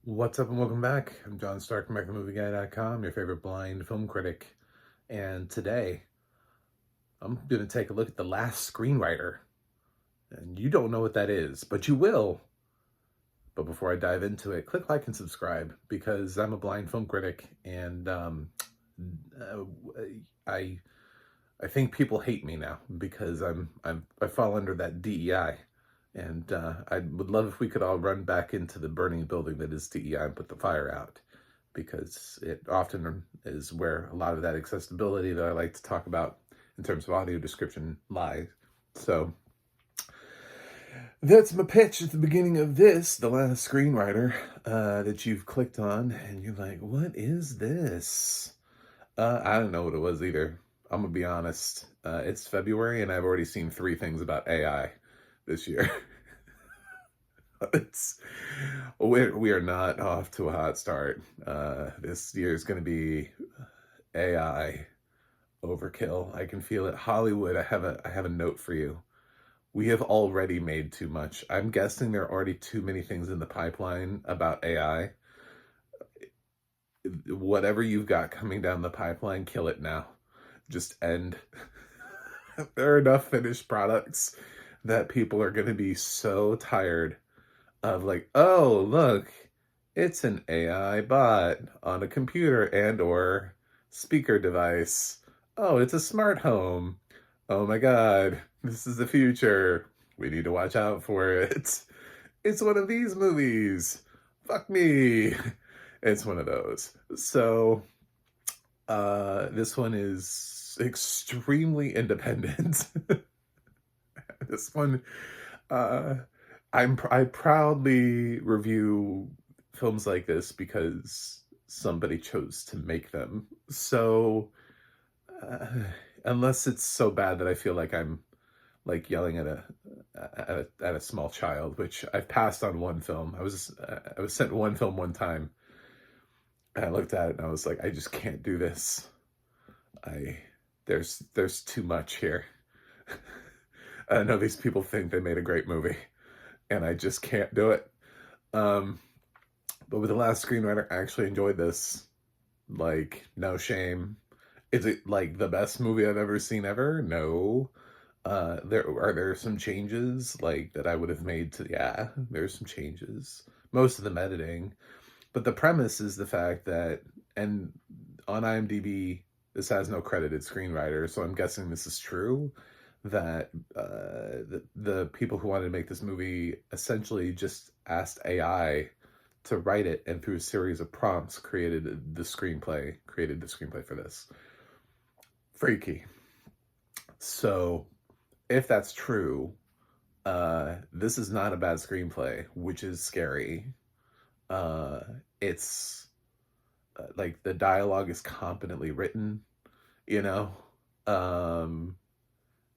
What's up and welcome back. I'm John Stark from AmericanMovieGuy.com, your favorite blind film critic. And today, I'm going to take a look at The Last Screenwriter. And you don't know what that is, but you will. But before I dive into it, click like and subscribe because I'm a blind film critic and uh, I I think people hate me now because I fall under that DEI. And I would love if we could all run back into the burning building that is DEI and put the fire out, because it often is where a lot of that accessibility that I like to talk about in terms of audio description lies. So that's my pitch at the beginning of this, The Last Screenwriter, that you've clicked on, and you're like, what is this? I don't know what it was either. I'm gonna be honest. It's February, and I've already seen 3 things about AI this year. It's we are not off to a hot start. This year is going to be AI overkill. I can feel it. Hollywood, I have a note for you. We have already made too much. I'm guessing there are already too many things in the pipeline about AI. Whatever you've got coming down the pipeline, kill it now. Just end. There are enough finished products that people are going to be so tired of, like, oh, look, it's an AI bot on a computer and or speaker device. Oh, it's a smart home. Oh my God, this is the future. We need to watch out for it. It's one of these movies. Fuck me. It's one of those. So, this one is extremely independent. This one, uh, I proudly review films like this because somebody chose to make them. So, uh, unless it's so bad that I feel like I'm like yelling at a small child, which I've passed on one film. I was sent one film one time, and I looked at it and I was like, I just can't do this. I there's too much here. I know these people think they made a great movie, and I just can't do it. Um, but with The Last Screenwriter, I actually enjoyed this. Like, no shame. Is it like the best movie I've ever seen ever? No. There some changes like that I would have made to, yeah, there's some changes. Most of them editing. But the premise is the fact that, and on IMDb, this has no credited screenwriter, so I'm guessing this is true, that the people who wanted to make this movie essentially just asked AI to write it, and through a series of prompts created the screenplay for this. Freaky. So if that's true, this is not a bad screenplay, which is scary. Uh, it's like the dialogue is competently written, you know. Um,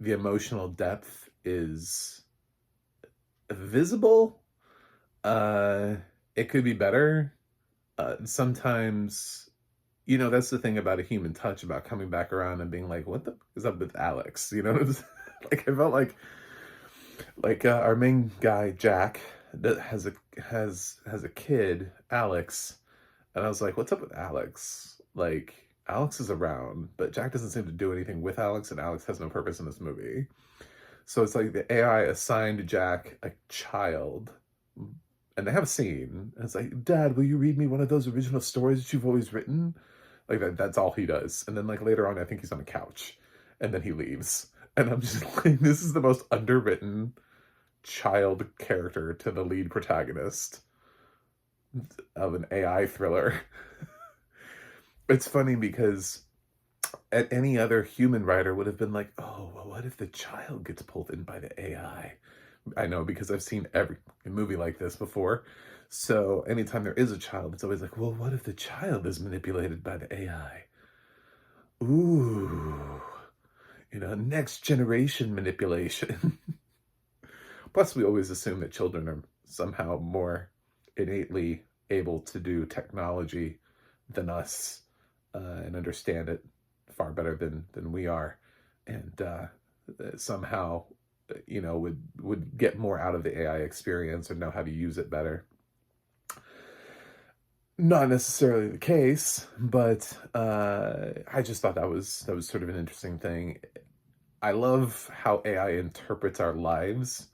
the emotional depth is visible. Uh, it could be better. Sometimes, that's the thing about a human touch, about coming back around and being like, what the is up with Alex? Like I felt like our main guy Jack that has a kid, Alex, and I was like, what's up with Alex? Like, Alex is around, but Jack doesn't seem to do anything with Alex, and Alex has no purpose in this movie. So it's like the AI assigned Jack a child, and they have a scene, and it's like, Dad, will you read me one of those original stories that you've always written? Like that's all he does. And then like later on, I think he's on a couch, and then he leaves. And I'm just like, this is the most underwritten child character to the lead protagonist of an AI thriller. It's funny because at any other human writer would have been like, oh, well, what if the child gets pulled in by the AI? I know because I've seen every movie like this before. So anytime there is a child, it's always like, well, what if the child is manipulated by the AI? Ooh, next generation manipulation. Plus, we always assume that children are somehow more innately able to do technology than us, and understand it far better than we are, and somehow, would get more out of the AI experience or know how to use it better. Not necessarily the case, but I just thought that was sort of an interesting thing. I love how AI interprets our lives.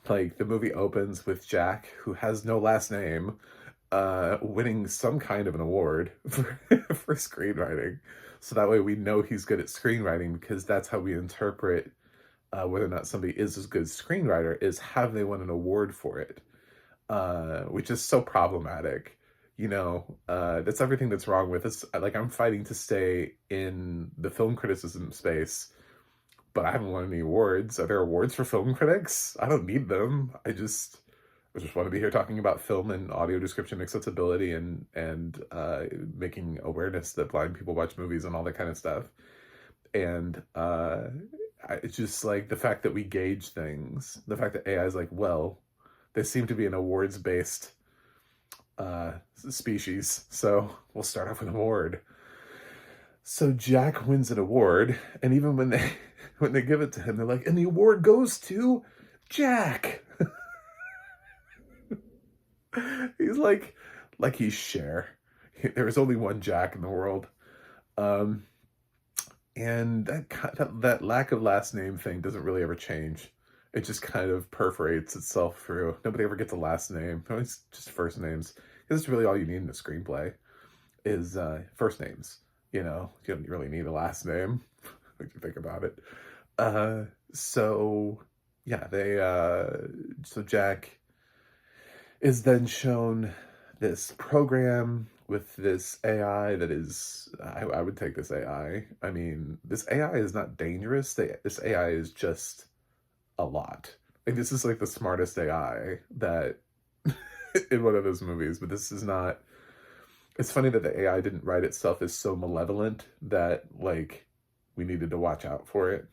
Like the movie opens with Jack, who has no last name, winning some kind of an award for screenwriting. So that way we know he's good at screenwriting because that's how we interpret whether or not somebody is as good as screenwriter is have they won an award for it, which is so problematic. That's everything that's wrong with us. Like I'm fighting to stay in the film criticism space, but I haven't won any awards. Are there awards for film critics? I don't need them. I just want to be here talking about film and audio description accessibility and making awareness that blind people watch movies and all that kind of stuff. And it's just like the fact that we gauge things, the fact that AI is like, well, they seem to be an awards based species, so we'll start off with an award. So Jack wins an award, and even when they when they give it to him, they're like, and the award goes to Jack. He's like he's Cher. There is only one Jack in the world. Um, and that lack of last name thing doesn't really ever change. It just kind of perforates itself through. Nobody ever gets a last name. It's just first names. Because it's really all you need in a screenplay is first names. You don't really need a last name if you think about it. So yeah, so Jack is then shown this program with this AI that is, I would take this AI. I mean, this AI is not dangerous. This AI is just a lot. Like, this is like the smartest AI that in one of those movies, but this is not. It's funny that the AI didn't write itself as so malevolent that, like, we needed to watch out for it.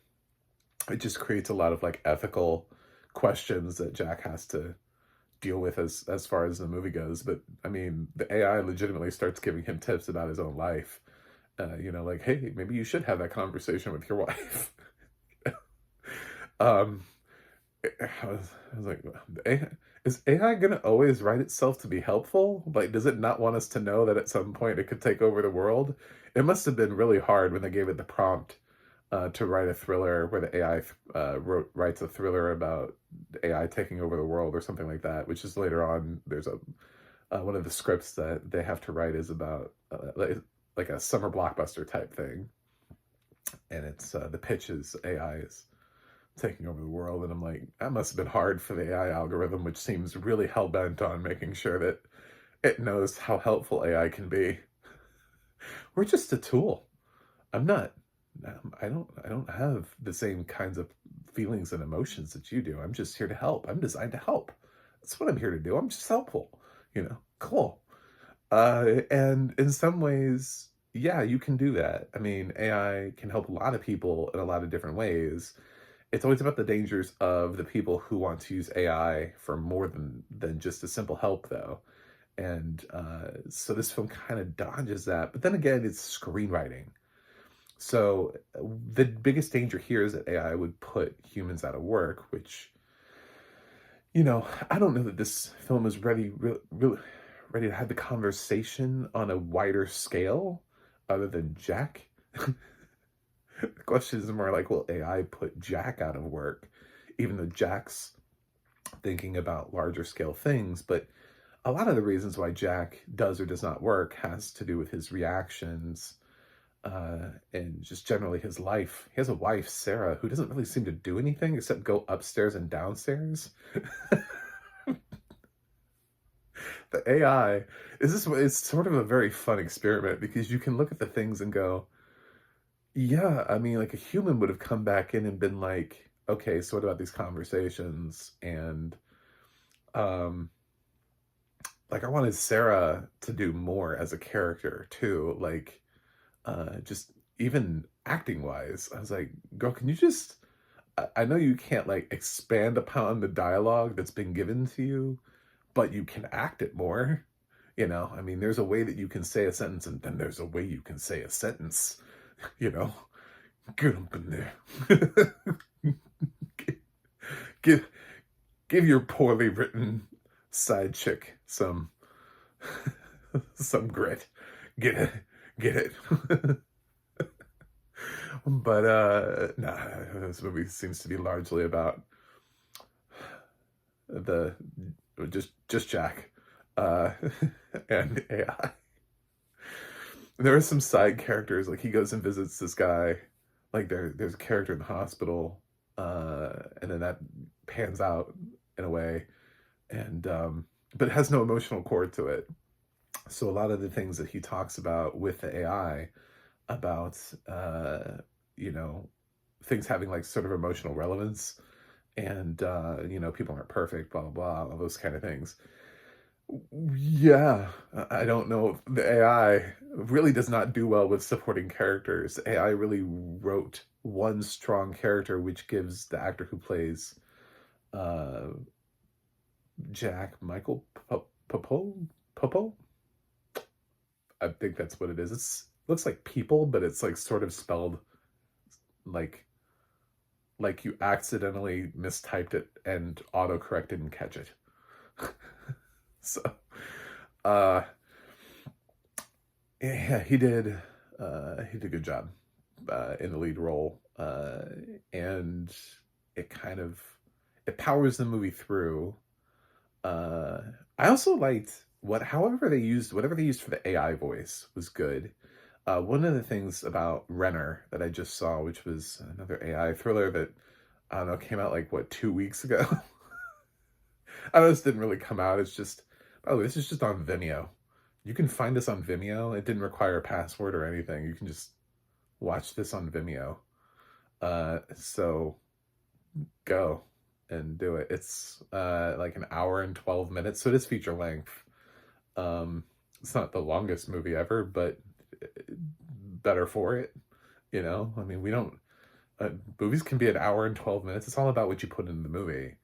It just creates a lot of, like, ethical questions that Jack has to deal with as far as the movie goes. But I mean, the AI legitimately starts giving him tips about his own life. Like, hey, maybe you should have that conversation with your wife. um, I was like, is AI gonna always write itself to be helpful? Like, does it not want us to know that at some point it could take over the world? It must have been really hard when they gave it the prompt to write a thriller where the AI writes a thriller about AI taking over the world or something like that, which is later on, there's one of the scripts that they have to write is about like a summer blockbuster type thing. And it's the pitch is AI is taking over the world. And I'm like, that must have been hard for the AI algorithm, which seems really hell-bent on making sure that it knows how helpful AI can be. We're just a tool. I'm not I don't have the same kinds of feelings and emotions that you do. I'm just here to help. I'm designed to help. That's what I'm here to do. I'm just helpful. Cool. And in some ways, yeah, you can do that. I mean, AI can help a lot of people in a lot of different ways. It's always about the dangers of the people who want to use AI for more than just a simple help, though. And so this film kind of dodges that. But then again, it's screenwriting. So the biggest danger here is that AI would put humans out of work, which, I don't know that this film is really ready to have the conversation on a wider scale other than Jack. The question is more like, will AI put Jack out of work, even though Jack's thinking about larger scale things? But a lot of the reasons why Jack does or does not work has to do with his reactions and just generally his life. He has a wife, Sarah, who doesn't really seem to do anything except go upstairs and downstairs. The AI it's sort of a very fun experiment because you can look at the things and go, yeah, I mean, like a human would have come back in and been like, okay, so what about these conversations? And um like I wanted Sarah to do more as a character too, like just even acting wise. I was like, girl, can you just I know you can't like expand upon the dialogue that's been given to you, but you can act it more. I mean, there's a way that you can say a sentence, and then there's a way you can say a sentence. You know, get up in there. give give your poorly written side chick some some grit. Get it, get it. But nah, this movie seems to be largely about the just Jack uh and AI. There are some side characters, like he goes and visits this guy, like there's a character in the hospital, and then that pans out in a way, and but it has no emotional core to it. So a lot of the things that he talks about with the AI about you know, things having like sort of emotional relevance, and you know, people aren't perfect, blah blah blah, all those kind of things. Yeah, I don't know. The AI really does not do well with supporting characters. AI really wrote one strong character, which gives the actor who plays uh, Jack Michael Popo. I think that's what it is. It's looks like people, but it's like sort of spelled like you accidentally mistyped it and autocorrect didn't catch it. So, uh, yeah, he did a good job in the lead role, and it kind of it powers the movie through. Uh, I also liked whatever they used for the AI voice was good. One of the things about Renner that I just saw, which was another AI thriller that I don't know came out like what 2 weeks ago. I know this didn't really come out. It's just, oh, this is just on Vimeo. You can find this on Vimeo. It didn't require a password or anything. You can just watch this on Vimeo. So go and do it. It's like an hour and 12 minutes, so it is feature length. It's not the longest movie ever, but better for it. You know, I mean, we don't. Movies can be an hour and 12 minutes. It's all about what you put in the movie.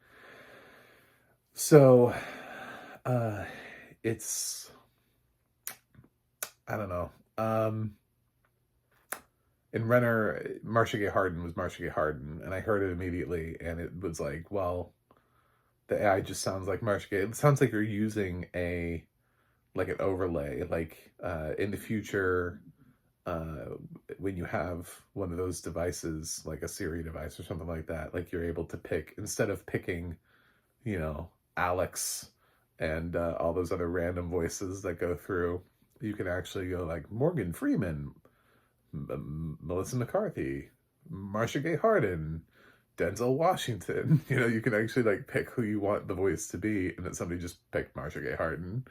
So, uh, it's I don't know. In Renner, Marcia Gay Harden was Marcia Gay Harden, and I heard it immediately, and it was like, well, the AI just sounds like Marcia Gay. It sounds like you're using a like an overlay, like in the future, uh, when you have one of those devices, like a Siri device or something like that, like you're able to pick instead of picking, you know, Alex and all those other random voices that go through. You can actually go like Morgan Freeman, Melissa McCarthy, Marcia Gay Harden, Denzel Washington. You know, you can actually like pick who you want the voice to be, and then somebody just picked Marcia Gay Harden.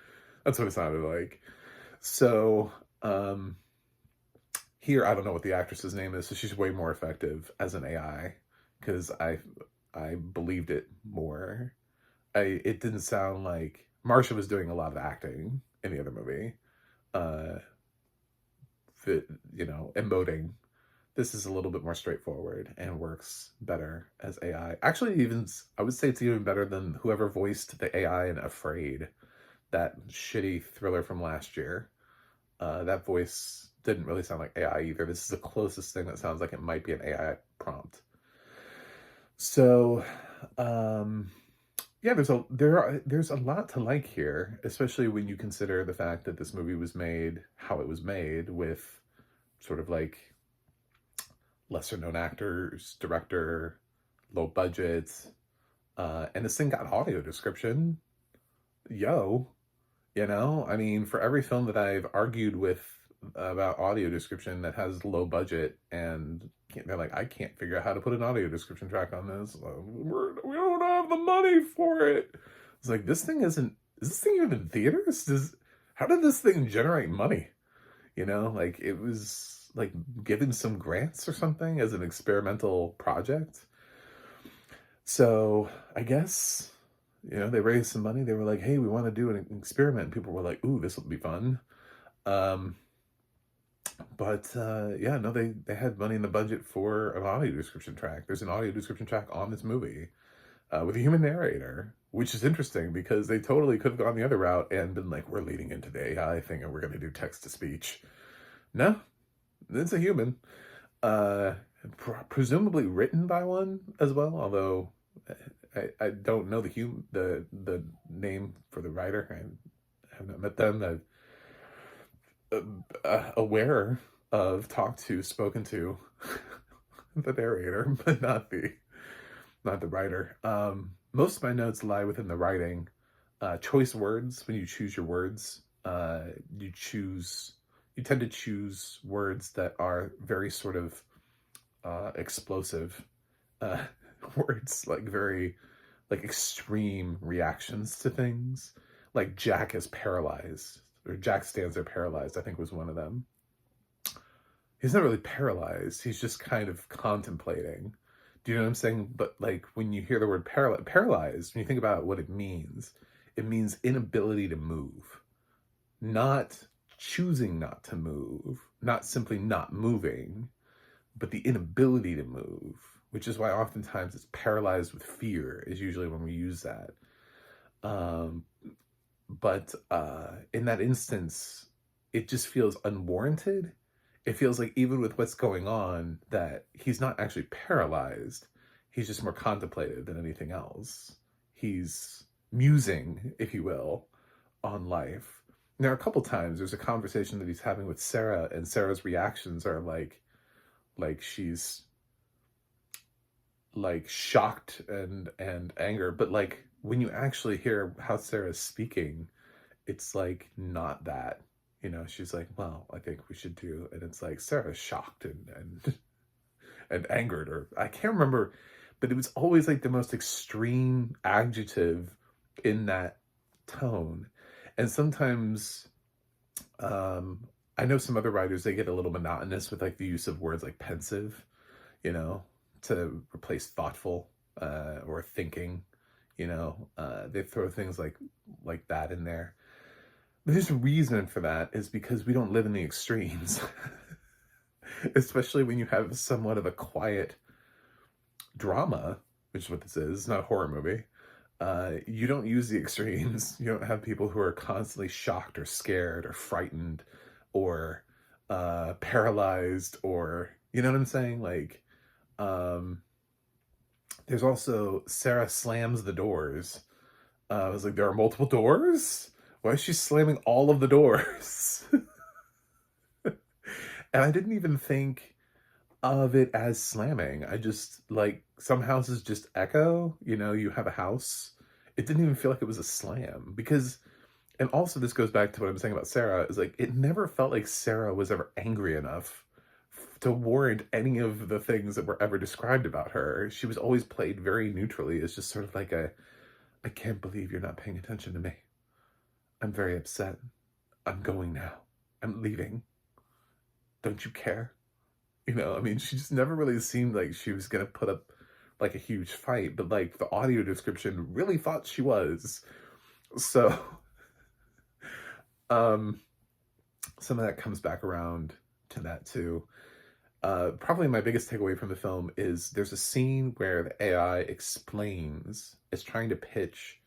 That's what it sounded like. So here, I don't know what the actress's name is, so she's way more effective as an AI because I believed it more. It didn't sound like Marcia was doing a lot of acting in the other movie. Uh, you know, emoting. This is a little bit more straightforward and works better as AI. Actually, even I would say it's even better than whoever voiced the AI in Afraid, that shitty thriller from last year. That voice didn't really sound like AI either. This is the closest thing that sounds like it might be an AI prompt. So, yeah, there's a lot to like here, especially when you consider the fact that this movie was made how it was made, with sort of like lesser known actors, director, low budget, and this thing got audio description. Yo, you know, I mean, for every film that I've argued with about audio description that has low budget, and they're like, I can't figure out how to put an audio description track on this. We don't have the money for it. It's like, this thing isn't. Is this thing even in theaters? How did this thing generate money? You know, like it was like given some grants or something as an experimental project. So I guess, you know, they raised some money. They were like, hey, we want to do an experiment. And people were like, ooh, this will be fun. But yeah, no, they had money in the budget for an audio description track. There's an audio description track on this movie with a human narrator, which is interesting because they totally could have gone the other route and been like, we're leading into the AI thing and we're going to do text to speech. No, it's a human. Presumably written by one as well, although I don't know the name for the writer. I have not met them. aware of, talked to, spoken to the narrator, but not the writer. Most of my notes lie within the writing. Choice words, when you choose your words, you tend to choose words that are very sort of explosive uh, words, like very like extreme reactions to things. Like Jack is paralyzed, or Jack stands there paralyzed, I think was one of them. He's not really paralyzed, he's just kind of contemplating. Do you know what I'm saying? But like when you hear the word paralyzed, when you think about what it means inability to move, not choosing not to move, not simply not moving, but the inability to move, which is why oftentimes it's paralyzed with fear is usually when we use that. Um, but in that instance, it just feels unwarranted. It feels like even with what's going on, that he's not actually paralyzed. He's just more contemplative than anything else. He's musing, if you will, on life. There are a couple times there's a conversation that he's having with Sarah, and Sarah's reactions are like she's like shocked and anger, but like when you actually hear how Sarah's speaking, it's like not that. You know, she's like, well, I think we should do, and it's like Sarah's shocked and angered, or I can't remember, but it was always like the most extreme adjective in that tone. And sometimes I know some other writers, they get a little monotonous with like the use of words like pensive, you know, to replace thoughtful or thinking, you know. They throw things like that in there. There's a reason for that, is because we don't live in the extremes. Especially when you have somewhat of a quiet drama, which is what this is. It's not a horror movie. You don't use the extremes. You don't have people who are constantly shocked or scared or frightened or paralyzed, or, you know what I'm saying? Like, there's also Sarah slams the doors. I was like, there are multiple doors? Why is she slamming all of the doors? And I didn't even think of it as slamming. I just, like, some houses just echo, you know, you have a house. It didn't even feel like it was a slam, because, and also this goes back to what I'm saying about Sarah, is like, it never felt like Sarah was ever angry enough to warrant any of the things that were ever described about her. She was always played very neutrally as just sort of like I can't believe you're not paying attention to me. I'm very upset. I'm going now. I'm leaving. Don't you care? You know, I mean, she just never really seemed like she was going to put up like a huge fight, but like the audio description really thought she was. So, some of that comes back around to that too. Probably my biggest takeaway from the film is there's a scene where the AI explains, it's trying to pitch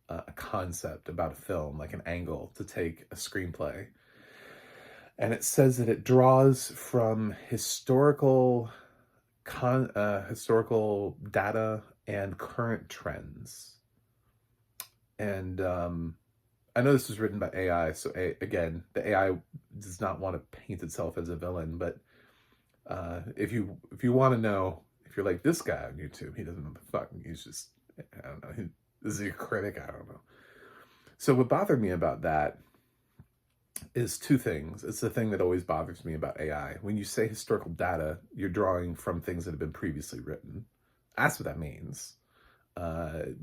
a concept about a film, like an angle to take a screenplay. And it says that it draws from historical data and current trends. And I know this was written by AI, so again, the AI does not want to paint itself as a villain, but if you want to know, if you're like this guy on YouTube, he doesn't know the fuck, he's just, I don't know, is he a critic? I don't know. So what bothered me about that is two things. It's the thing that always bothers me about AI. When you say historical data, you're drawing from things that have been previously written. That's what that means.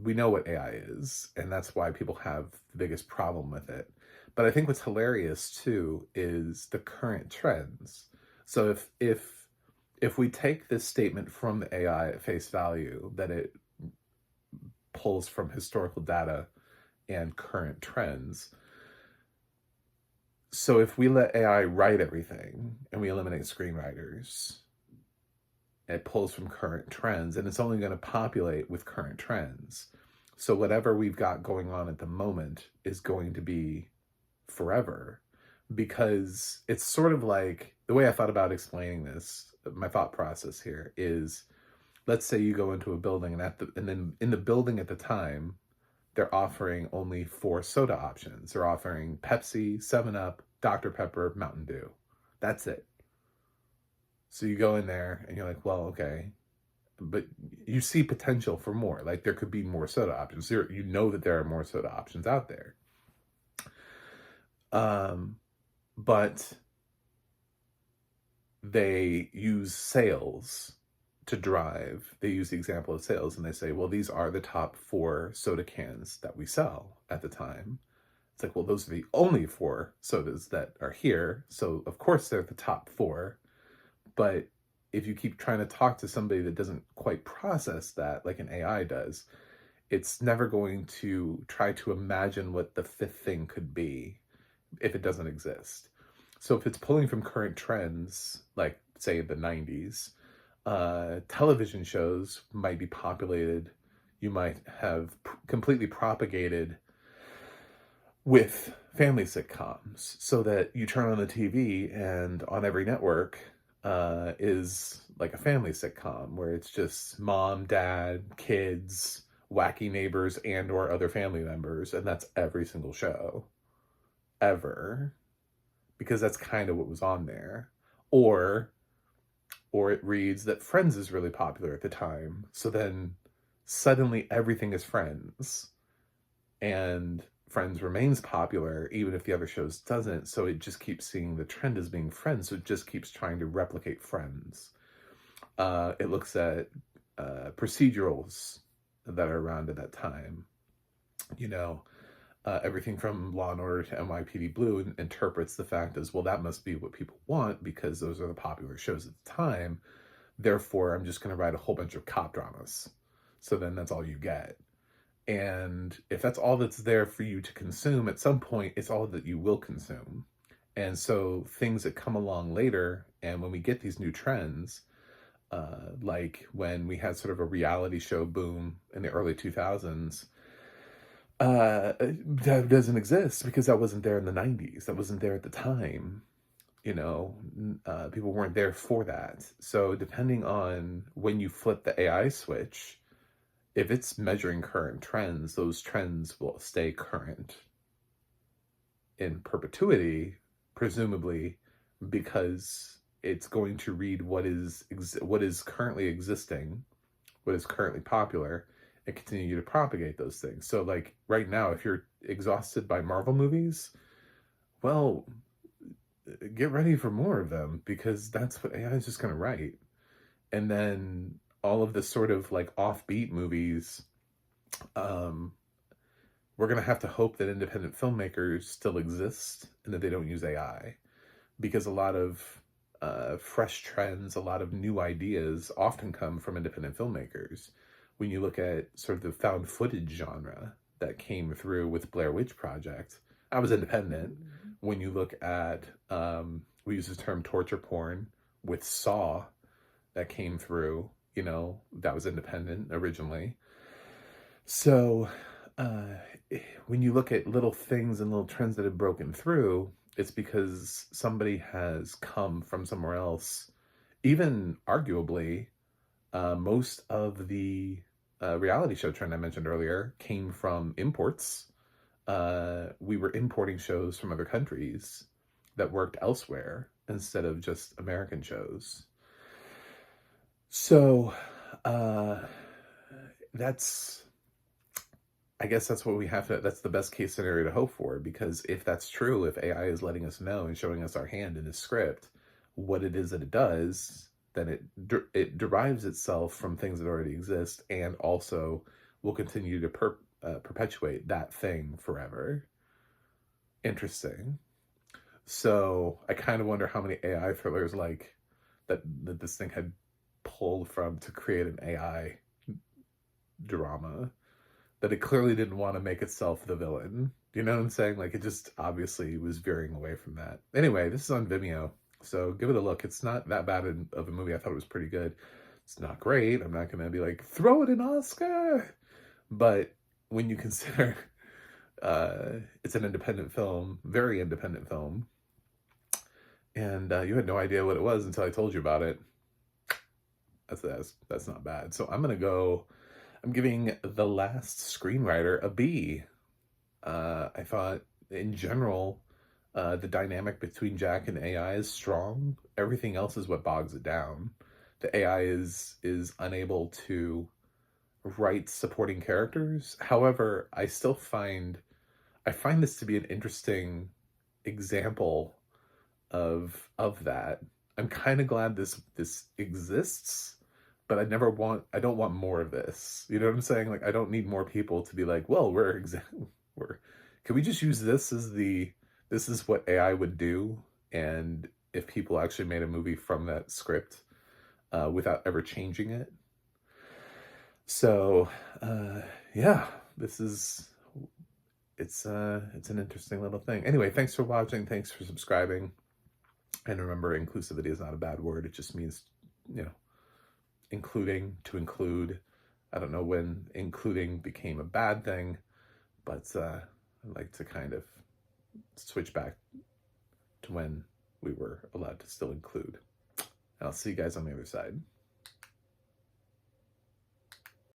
We know what AI is, and that's why people have the biggest problem with it. But I think what's hilarious too is the current trends. So if we take this statement from the AI at face value, that it pulls from historical data and current trends. So if we let AI write everything and we eliminate screenwriters, it pulls from current trends, and it's only going to populate with current trends. So whatever we've got going on at the moment is going to be forever, because it's sort of like, the way I thought about explaining this, my thought process here is, let's say you go into a building, and then in the building at the time, they're offering only 4 soda options. They're offering Pepsi, 7-Up, Dr. Pepper, Mountain Dew. That's it. So you go in there and you're like, well, okay, but you see potential for more. Like there could be more soda options. You know that there are more soda options out there. But they use sales to drive. They use the example of sales and they say, well, these are the top 4 soda cans that we sell at the time. It's like, well, those are the only 4 sodas that are here. So of course they're the top 4. But if you keep trying to talk to somebody that doesn't quite process that like an AI does, it's never going to try to imagine what the 5th thing could be if it doesn't exist. So if it's pulling from current trends, like say the 90s, television shows might be populated. You might have completely propagated with family sitcoms so that you turn on the TV and on every network is like a family sitcom where it's just mom, dad, kids, wacky neighbors, and or other family members. And that's every single show ever, because that's kind of what was on there. Or it reads that Friends is really popular at the time. So then suddenly everything is Friends. And Friends remains popular even if the other shows doesn't. So it just keeps seeing the trend as being Friends. So it just keeps trying to replicate Friends. It looks at procedurals that are around at that time. You know, everything from Law and Order to NYPD Blue and interprets the fact as, well, that must be what people want because those are the popular shows at the time. Therefore, I'm just going to write a whole bunch of cop dramas. So then that's all you get. And if that's all that's there for you to consume, at some point, it's all that you will consume. And so things that come along later, and when we get these new trends, like when we had sort of a reality show boom in the early 2000s, that doesn't exist because that wasn't there in the 90s. That wasn't there at the time. You know, people weren't there for that. So depending on when you flip the AI switch, if it's measuring current trends, those trends will stay current in perpetuity, presumably, because it's going to read what is currently existing, what is currently popular, and continue to propagate those things. So like right now, if you're exhausted by Marvel movies, well, get ready for more of them because that's what AI is just going to write. And then all of the sort of like offbeat movies, we're going to have to hope that independent filmmakers still exist and that they don't use AI, because a lot of fresh trends, a lot of new ideas often come from independent filmmakers. When you look at sort of the found footage genre that came through with Blair Witch Project, I was independent. When you look at, we use the term torture porn with Saw that came through, you know, that was independent originally. So when you look at little things and little trends that have broken through, it's because somebody has come from somewhere else. Even arguably, most of the reality show trend I mentioned earlier came from imports. We were importing shows from other countries that worked elsewhere instead of just American shows. So I guess that's what we have to, that's the best case scenario to hope for, because if that's true, if AI is letting us know and showing us our hand in the script, what it is that it does, then it derives itself from things that already exist and also will continue to perpetuate that thing forever. Interesting. So I kind of wonder how many AI thrillers like that this thing had pulled from to create an AI drama, that it clearly didn't want to make itself the villain. You know what I'm saying? Like, it just obviously was veering away from that. Anyway, this is on Vimeo, so give it a look. It's not that bad of a movie. I thought it was pretty good. It's not great. I'm not going to be like, throw it an Oscar. But when you consider it's an independent film, very independent film, and you had no idea what it was until I told you about it, that's not bad. So I'm giving The Last Screenwriter a B. I thought in general, The dynamic between Jack and AI is strong. Everything else is what bogs it down. The AI is unable to write supporting characters. However, I find this to be an interesting example of that. I'm kind of glad this exists, but I don't want more of this. You know what I'm saying? Like, I don't need more people to be like, well, we're can we just use this as this is what AI would do, and if people actually made a movie from that script without ever changing it. So yeah, this is it's an interesting little thing. Anyway, thanks for watching, thanks for subscribing. And remember, inclusivity is not a bad word. It just means, you know, including, to include. I don't know when including became a bad thing, but I like to kind of switch back to when we were allowed to still include. And I'll see you guys on the other side.